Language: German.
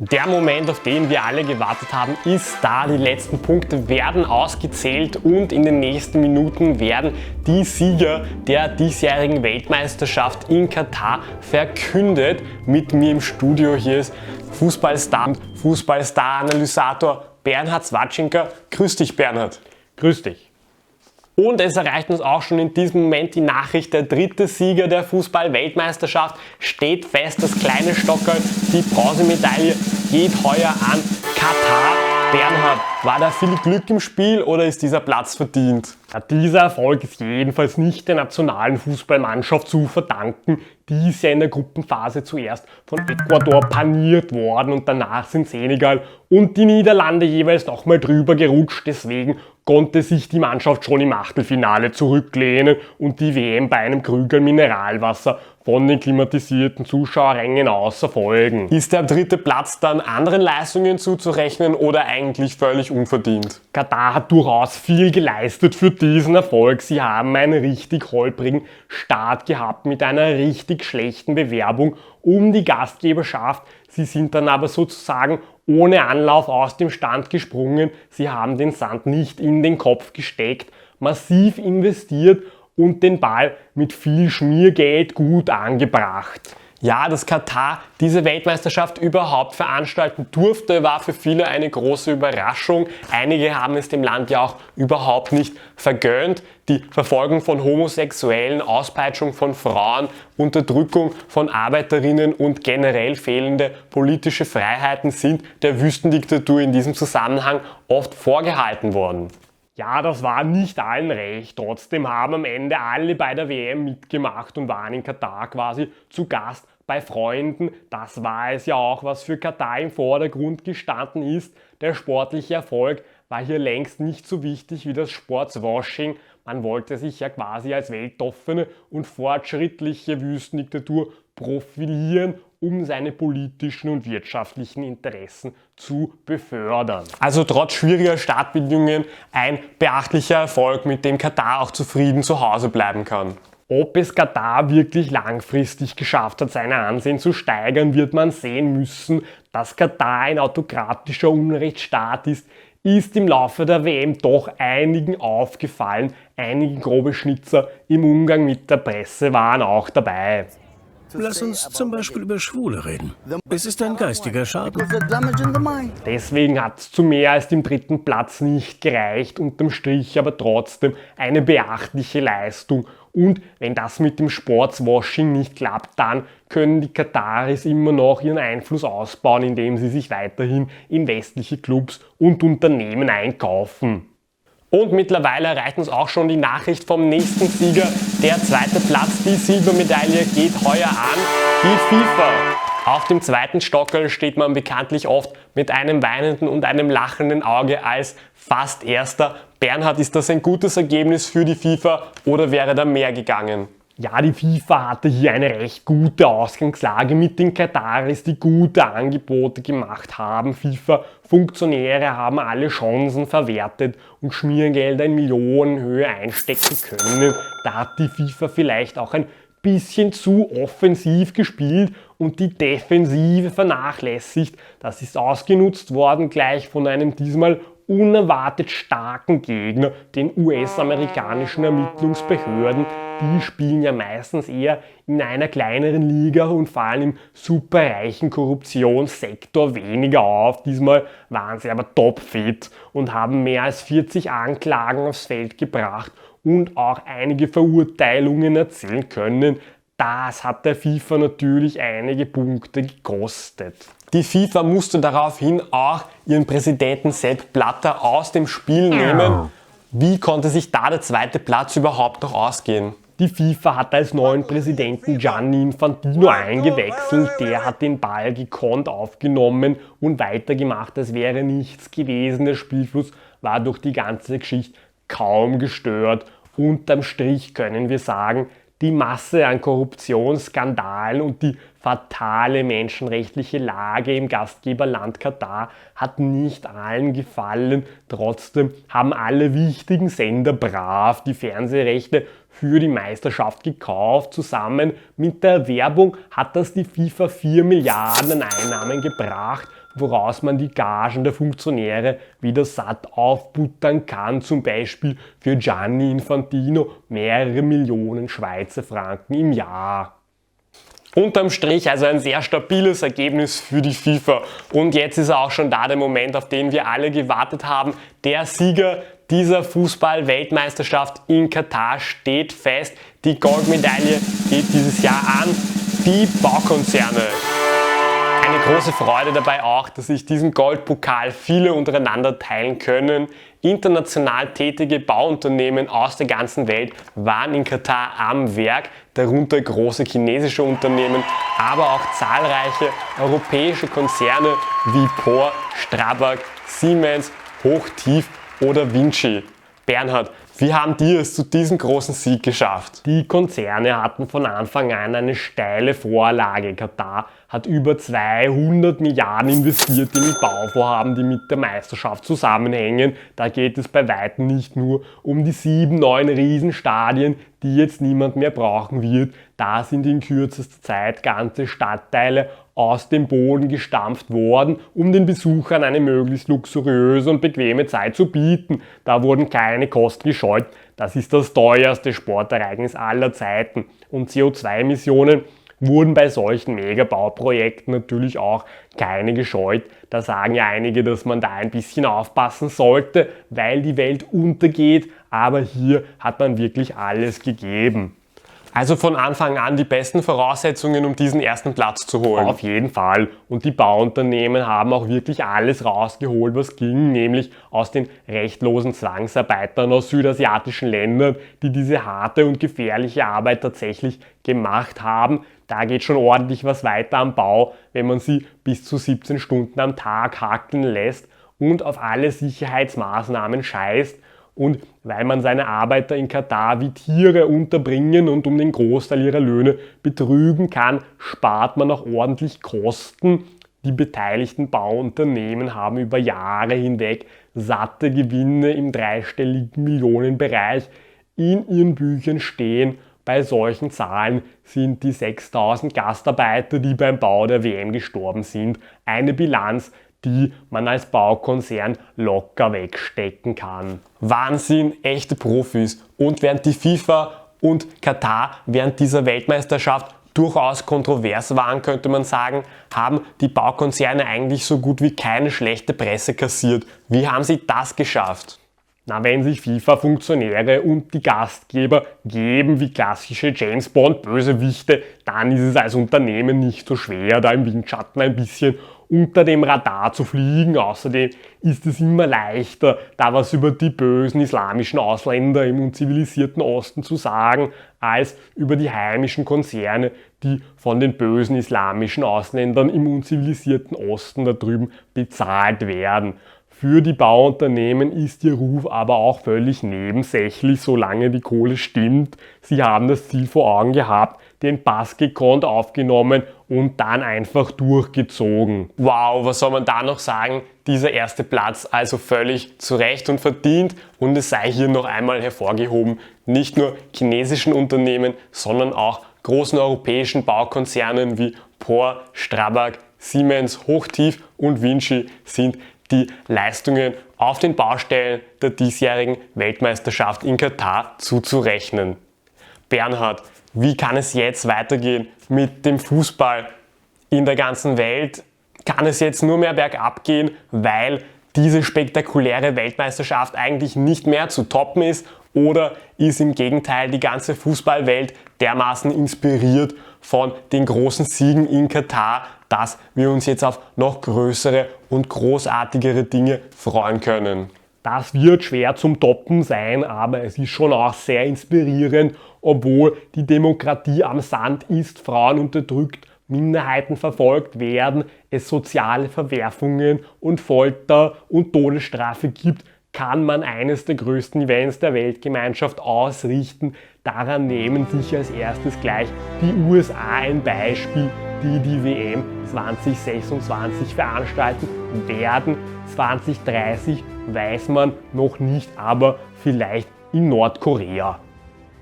Der Moment, auf den wir alle gewartet haben, ist da. Die letzten Punkte werden ausgezählt und in den nächsten Minuten werden die Sieger der diesjährigen Weltmeisterschaft in Katar verkündet. Mit mir im Studio hier ist Fußballstar und Fußballstar-Analysator Bernhard Swatschinker. Grüß dich, Bernhard. Grüß dich. Und es erreicht uns auch schon in diesem Moment die Nachricht, der dritte Sieger der Fußball-Weltmeisterschaft steht fest. Das kleine Stockerl, die Bronzemedaille geht heuer an Katar. Bernhard, war da viel Glück im Spiel oder ist dieser Platz verdient? Ja, dieser Erfolg ist jedenfalls nicht der nationalen Fußballmannschaft zu verdanken. Die ist ja in der Gruppenphase zuerst von Ecuador paniert worden und danach sind Senegal und die Niederlande jeweils nochmal drüber gerutscht. Deswegen konnte sich die Mannschaft schon im Achtelfinale zurücklehnen und die WM bei einem Krüger Mineralwasser von den klimatisierten Zuschauerrängen aus erfolgen. Ist der dritte Platz dann anderen Leistungen zuzurechnen oder eigentlich völlig unverdient? Katar hat durchaus viel geleistet für diesen Erfolg. Sie haben einen richtig holprigen Start gehabt mit einer richtig schlechten Bewerbung um die Gastgeberschaft. Sie sind dann aber sozusagen ohne Anlauf aus dem Stand gesprungen. Sie haben den Sand nicht in den Kopf gesteckt, massiv investiert und den Ball mit viel Schmiergeld gut angebracht. Ja, dass Katar diese Weltmeisterschaft überhaupt veranstalten durfte, war für viele eine große Überraschung. Einige haben es dem Land ja auch überhaupt nicht vergönnt. Die Verfolgung von Homosexuellen, Auspeitschung von Frauen, Unterdrückung von Arbeiterinnen und generell fehlende politische Freiheiten sind der Wüstendiktatur in diesem Zusammenhang oft vorgehalten worden. Ja, das war nicht allen recht. Trotzdem haben am Ende alle bei der WM mitgemacht und waren in Katar quasi zu Gast bei Freunden. Das war es ja auch, was für Katar im Vordergrund gestanden ist. Der sportliche Erfolg war hier längst nicht so wichtig wie das Sportswashing. Man wollte sich ja quasi als weltoffene und fortschrittliche Wüstendiktatur profilieren, um seine politischen und wirtschaftlichen Interessen zu befördern. Also trotz schwieriger Startbedingungen ein beachtlicher Erfolg, mit dem Katar auch zufrieden zu Hause bleiben kann. Ob es Katar wirklich langfristig geschafft hat, sein Ansehen zu steigern, wird man sehen müssen. Dass Katar ein autokratischer Unrechtsstaat ist im Laufe der WM doch einigen aufgefallen. Einige grobe Schnitzer im Umgang mit der Presse waren auch dabei. Lass uns zum Beispiel über Schwule reden. Es ist ein geistiger Schaden. Deswegen hat es zu mehr als dem dritten Platz nicht gereicht, unterm Strich aber trotzdem eine beachtliche Leistung. Und wenn das mit dem Sportswashing nicht klappt, dann können die Kataris immer noch ihren Einfluss ausbauen, indem sie sich weiterhin in westliche Clubs und Unternehmen einkaufen. Und mittlerweile erreicht uns auch schon die Nachricht vom nächsten Sieger. Der zweite Platz, die Silbermedaille, geht heuer an die FIFA. Auf dem zweiten Stockerl steht man bekanntlich oft mit einem weinenden und einem lachenden Auge als fast Erster. Bernhard, ist das ein gutes Ergebnis für die FIFA oder wäre da mehr gegangen? Ja, die FIFA hatte hier eine recht gute Ausgangslage mit den Kataris, die gute Angebote gemacht haben. FIFA-Funktionäre haben alle Chancen verwertet und Schmiergelder in Millionenhöhe einstecken können. Da hat die FIFA vielleicht auch ein bisschen zu offensiv gespielt und die Defensive vernachlässigt. Das ist ausgenutzt worden gleich von einem diesmal unerwartet starken Gegner, den US-amerikanischen Ermittlungsbehörden. Die spielen ja meistens eher in einer kleineren Liga und fallen im superreichen Korruptionssektor weniger auf. Diesmal waren sie aber topfit und haben mehr als 40 Anklagen aufs Feld gebracht und auch einige Verurteilungen erzielen können. Das hat der FIFA natürlich einige Punkte gekostet. Die FIFA musste daraufhin auch ihren Präsidenten Sepp Blatter aus dem Spiel nehmen. Wie konnte sich da der zweite Platz überhaupt noch ausgehen? Die FIFA hat als neuen Präsidenten Gianni Infantino eingewechselt. Der hat den Ball gekonnt aufgenommen und weitergemacht, als wäre nichts gewesen. Der Spielfluss war durch die ganze Geschichte kaum gestört. Unterm Strich können wir sagen, die Masse an Korruptionsskandalen und die fatale menschenrechtliche Lage im Gastgeberland Katar hat nicht allen gefallen. Trotzdem haben alle wichtigen Sender brav die Fernsehrechte für die Meisterschaft gekauft. Zusammen mit der Werbung hat das die FIFA 4 Milliarden an Einnahmen gebracht, woraus man die Gagen der Funktionäre wieder satt aufbuttern kann, zum Beispiel für Gianni Infantino mehrere Millionen Schweizer Franken im Jahr. Unterm Strich also ein sehr stabiles Ergebnis für die FIFA. Und jetzt ist auch schon da der Moment, auf den wir alle gewartet haben. Der Sieger dieser Fußball-Weltmeisterschaft in Katar steht fest. Die Goldmedaille geht dieses Jahr an die Baukonzerne. Eine große Freude dabei auch, dass sich diesen Goldpokal viele untereinander teilen können. International tätige Bauunternehmen aus der ganzen Welt waren in Katar am Werk, darunter große chinesische Unternehmen, aber auch zahlreiche europäische Konzerne wie POR, Strabag, Siemens, Hochtief oder Vinci. Bernhard, wie haben die es zu diesem großen Sieg geschafft? Die Konzerne hatten von Anfang an eine steile Vorlage. Katar hat über 200 Milliarden investiert in Bauvorhaben, die mit der Meisterschaft zusammenhängen. Da geht es bei weitem nicht nur um die 7 neuen Riesenstadien, die jetzt niemand mehr brauchen wird. Da sind in kürzester Zeit ganze Stadtteile aus dem Boden gestampft worden, um den Besuchern eine möglichst luxuriöse und bequeme Zeit zu bieten. Da wurden keine Kosten gescheut. Das ist das teuerste Sportereignis aller Zeiten. Und CO2-Emissionen wurden bei solchen Megabauprojekten natürlich auch keine gescheut. Da sagen ja einige, dass man da ein bisschen aufpassen sollte, weil die Welt untergeht. Aber hier hat man wirklich alles gegeben. Also von Anfang an die besten Voraussetzungen, um diesen ersten Platz zu holen. Auf jeden Fall. Und die Bauunternehmen haben auch wirklich alles rausgeholt, was ging, nämlich aus den rechtlosen Zwangsarbeitern aus südasiatischen Ländern, die diese harte und gefährliche Arbeit tatsächlich gemacht haben. Da geht schon ordentlich was weiter am Bau, wenn man sie bis zu 17 Stunden am Tag hackeln lässt und auf alle Sicherheitsmaßnahmen scheißt. Und weil man seine Arbeiter in Katar wie Tiere unterbringen und um den Großteil ihrer Löhne betrügen kann, spart man auch ordentlich Kosten. Die beteiligten Bauunternehmen haben über Jahre hinweg satte Gewinne im dreistelligen Millionenbereich in ihren Büchern stehen. Bei solchen Zahlen sind die 6000 Gastarbeiter, die beim Bau der WM gestorben sind, eine Bilanz, die man als Baukonzern locker wegstecken kann. Wahnsinn, echte Profis. Und während die FIFA und Katar während dieser Weltmeisterschaft durchaus kontrovers waren, könnte man sagen, haben die Baukonzerne eigentlich so gut wie keine schlechte Presse kassiert. Wie haben sie das geschafft? Na, wenn sich FIFA-Funktionäre und die Gastgeber geben wie klassische James-Bond-Bösewichte, dann ist es als Unternehmen nicht so schwer, da im Windschatten ein bisschen unter dem Radar zu fliegen. Außerdem ist es immer leichter, da was über die bösen islamischen Ausländer im unzivilisierten Osten zu sagen, als über die heimischen Konzerne, die von den bösen islamischen Ausländern im unzivilisierten Osten da drüben bezahlt werden. Für die Bauunternehmen ist ihr Ruf aber auch völlig nebensächlich, solange die Kohle stimmt. Sie haben das Ziel vor Augen gehabt, den Pass gekonnt aufgenommen und dann einfach durchgezogen. Wow, was soll man da noch sagen? Dieser erste Platz also völlig zu Recht und verdient, und es sei hier noch einmal hervorgehoben, nicht nur chinesischen Unternehmen, sondern auch großen europäischen Baukonzernen wie POR, Strabag, Siemens, Hochtief und Vinci sind die Leistungen auf den Baustellen der diesjährigen Weltmeisterschaft in Katar zuzurechnen. Bernhard, wie kann es jetzt weitergehen mit dem Fußball in der ganzen Welt? Kann es jetzt nur mehr bergab gehen, weil diese spektakuläre Weltmeisterschaft eigentlich nicht mehr zu toppen ist? Oder ist im Gegenteil die ganze Fußballwelt dermaßen inspiriert von den großen Siegen in Katar, dass wir uns jetzt auf noch größere und großartigere Dinge freuen können? Das wird schwer zum Toppen sein, aber es ist schon auch sehr inspirierend, obwohl die Demokratie am Sand ist, Frauen unterdrückt, Minderheiten verfolgt werden, es soziale Verwerfungen und Folter und Todesstrafe gibt, kann man eines der größten Events der Weltgemeinschaft ausrichten. Daran nehmen sich als erstes gleich die USA ein Beispiel, die die WM 2026 veranstalten werden. 2030 weiß man noch nicht, aber vielleicht in Nordkorea.